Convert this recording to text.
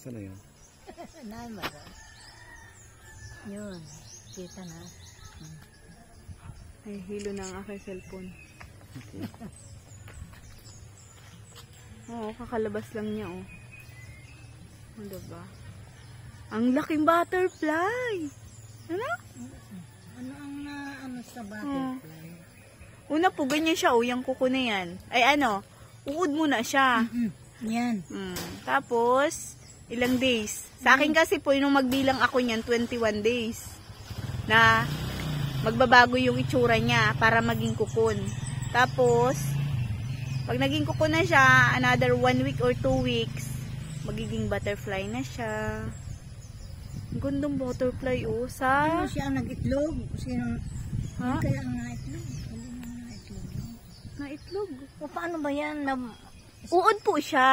Saan na yan? Nahin ba? Yun. Kita na. Ay, hilo na ang aking cellphone. Okay. Oo, kakalabas lang niya, oh. Ano ba? Ang laking butterfly! Ano? Ano ang ano sa butterfly? Una po, ganyan siya, oh, yung kuko na yan. Ay, ano, uod muna siya. Yan. Tapos, ilang days. Sa akin kasi po, nung magbilang ako niyan, 21 days. Na, magbabago yung itsura niya para maging kukon. Tapos, pag naging kukon na siya, another 1 week or 2 weeks, magiging butterfly na siya. Ang gandang butterfly, oh. Ano siya ang nag-itlog? Sino? Ha? Kaya ang na-itlog? Ano ang na-itlog? Na itlog. O paano ba yan? Uod po siya.